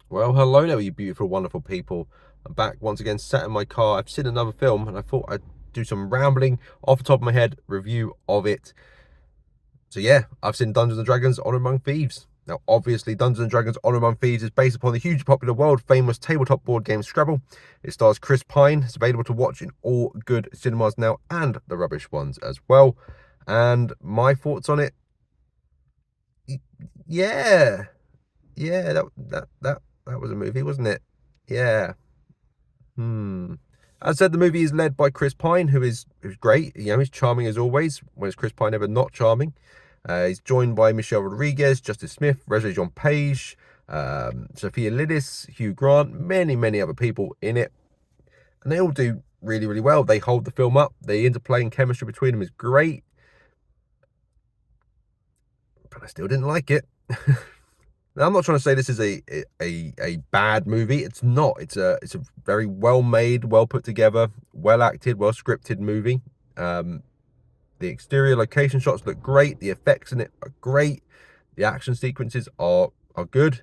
Well, hello there, you beautiful, wonderful people. I'm back once again, sat in my car. I've seen another film and I thought I'd do some rambling off the top of my head review of it. So yeah, I've seen Dungeons & Dragons Honor Among Thieves. Now, obviously, Dungeons & Dragons Honor Among Thieves is based upon the hugely popular world-famous tabletop board game Scrabble. It stars Chris Pine. It's available to watch in all good cinemas now and the rubbish ones as well. And my thoughts on it, yeah, yeah, that was a movie, wasn't it? Yeah. As I said, the movie is led by Chris Pine, who's great. He's charming as always. When is Chris Pine ever not charming? He's joined by Michelle Rodriguez, Justice Smith, Regé-Jean Page, Sophia Lillis, Hugh Grant, many other people in it, and they all do really, really well. They hold the film up. The interplay and chemistry between them is great, but I still didn't like it. Now, I'm not trying to say this is a bad movie. It's not. It's a very well made, well put together, well acted, well scripted movie. The exterior location shots look great. The effects in it are great. The action sequences are good.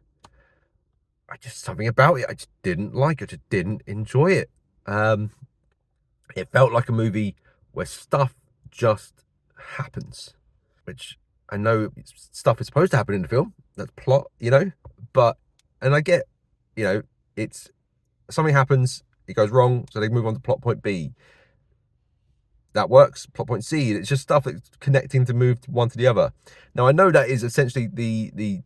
Something about it I just didn't like. I just didn't enjoy it. It felt like a movie where stuff just happens, which I know stuff is supposed to happen in the film. That's plot, but, and I get, it's something happens, it goes wrong, so they move on to plot point B. That works. Plot point C. It's just stuff that's connecting to move one to the other. Now, I know that is essentially the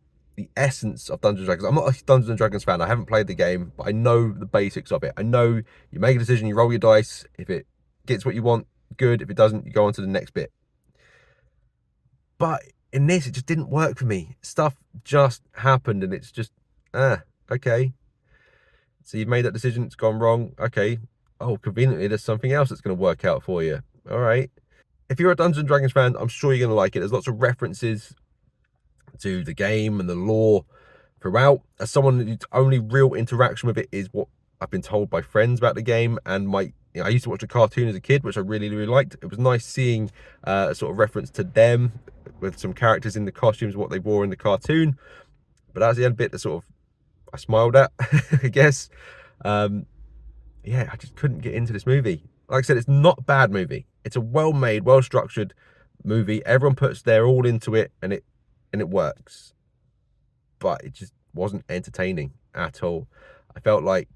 essence of Dungeons & Dragons. I'm not a Dungeons & Dragons fan. I haven't played the game, but I know the basics of it. I know you make a decision, you roll your dice. If it gets what you want, good. If it doesn't, you go on to the next bit. But in this, it just didn't work for me. Stuff just happened, and it's just, okay. So you've made that decision, it's gone wrong. Okay. Oh, conveniently, there's something else that's going to work out for you. All right. If you're a Dungeons & Dragons fan, I'm sure you're going to like it. There's lots of references to the game and the lore throughout. As someone whose only real interaction with it is what I've been told by friends about the game, and I used to watch a cartoon as a kid, which I really, really liked. It was nice seeing a sort of reference to them with some characters in the costumes, what they wore in the cartoon. But that's the only bit that sort of I smiled at, I guess. Yeah, I just couldn't get into this movie. Like I said, it's not a bad movie. It's a well-made, well-structured movie. Everyone puts their all into it, and it works. But it just wasn't entertaining at all. I felt like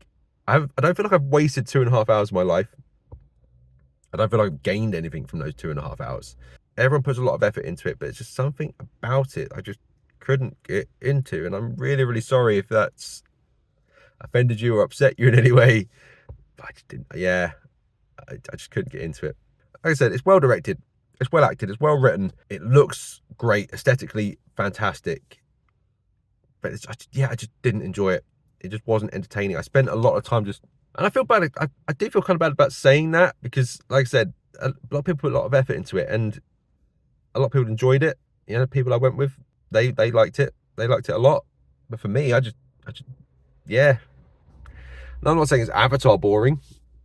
I don't feel like I've wasted 2.5 hours of my life. I don't feel like I've gained anything from those 2.5 hours. Everyone puts a lot of effort into it, but it's just something about it I just couldn't get into, and I'm really, really sorry if that's offended you or upset you in any way. But I just didn't. Yeah, I just couldn't get into it. Like I said, it's well directed, it's well acted, it's well written, it looks great, aesthetically fantastic. But I just didn't enjoy it. It just wasn't entertaining. I spent a lot of time just, and I feel bad. I do feel kind of bad about saying that because, like I said, a lot of people put a lot of effort into it, and a lot of people enjoyed it. People I went with, they liked it. They liked it a lot. But for me, yeah. And I'm not saying it's Avatar boring.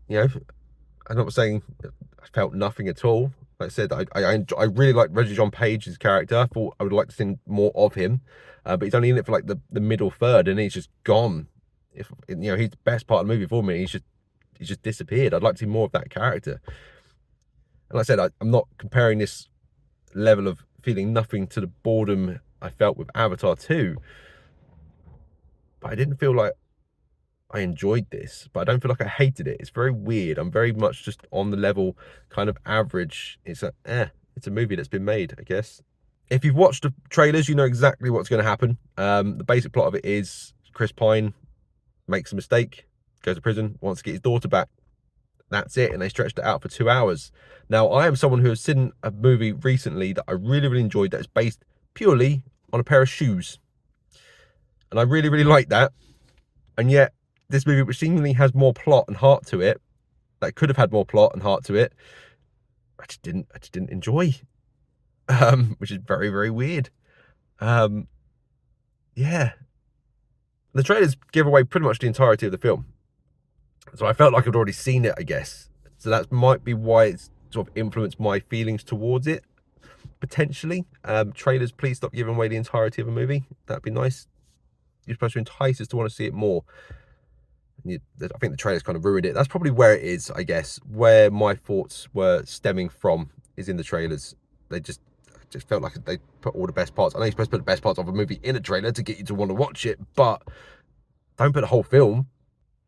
I'm not saying I felt nothing at all. Like I said, I really liked Regé-Jean Page's character. I thought I would like to see more of him, but he's only in it for like the middle third, and he's just gone. If he's the best part of the movie for me. He's just disappeared. I'd like to see more of that character. And like I said, I'm not comparing this level of feeling nothing to the boredom I felt with Avatar 2, but I didn't feel like I enjoyed this, but I don't feel like I hated it. It's very weird. I'm very much just on the level, kind of average. It's a movie that's been made, I guess. If you've watched the trailers, you know exactly what's going to happen. The basic plot of it is Chris Pine makes a mistake, goes to prison, wants to get his daughter back. That's it, and they stretched it out for 2 hours. Now, I am someone who has seen a movie recently that I really, really enjoyed that is based purely on a pair of shoes. And I really, really like that. And yet, this movie, which seemingly has more plot and heart to it, that could have had more plot and heart to it, I just didn't enjoy. Which is very, very weird. Yeah. The trailers give away pretty much the entirety of the film. So I felt like I'd already seen it, I guess. So that might be why it's sort of influenced my feelings towards it, potentially. Trailers, please stop giving away the entirety of a movie. That'd be nice. you're supposed to entice us to want to see it more. And I think the trailers kind of ruined it. That's probably where it is, I guess. Where my thoughts were stemming from is in the trailers. They just felt like they put all the best parts. I know you're supposed to put the best parts of a movie in a trailer to get you to want to watch it, but don't put the whole film.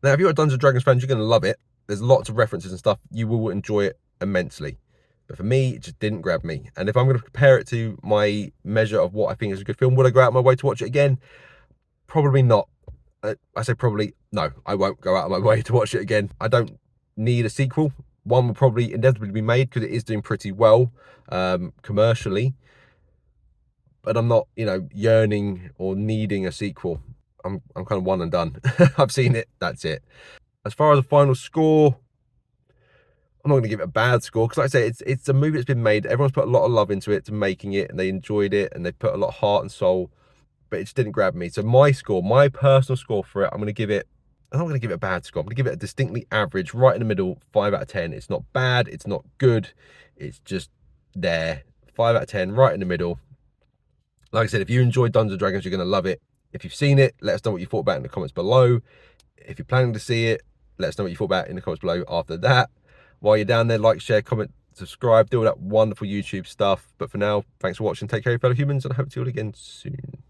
Now, if you're a Dungeons and Dragons fan, you're going to love it. There's lots of references and stuff. You will enjoy it immensely. But for me, it just didn't grab me. And if I'm going to compare it to my measure of what I think is a good film, would I go out of my way to watch it again? Probably not. I say probably, no, I won't go out of my way to watch it again. I don't need a sequel. One will probably inevitably be made because it is doing pretty well commercially. But I'm not, yearning or needing a sequel. I'm kind of one and done. I've seen it, that's it. As far as the final score, I'm not going to give it a bad score because, like I say, it's a movie that's been made. Everyone's put a lot of love into it to making it, and they enjoyed it, and they put a lot of heart and soul, but it just didn't grab me. So my score, my personal score for it, I'm not going to give it a bad score. I'm going to give it a distinctly average, right in the middle, 5 out of 10. It's not bad, it's not good, it's just there. 5 out of 10, right in the middle. Like I said, if you enjoyed Dungeons & Dragons, you're going to love it. If you've seen it, let us know what you thought about it in the comments below. If you're planning to see it, let us know what you thought about it in the comments below after that. While you're down there, like, share, comment, subscribe, do all that wonderful YouTube stuff. But for now, thanks for watching. Take care of fellow humans, and I hope to see you all again soon.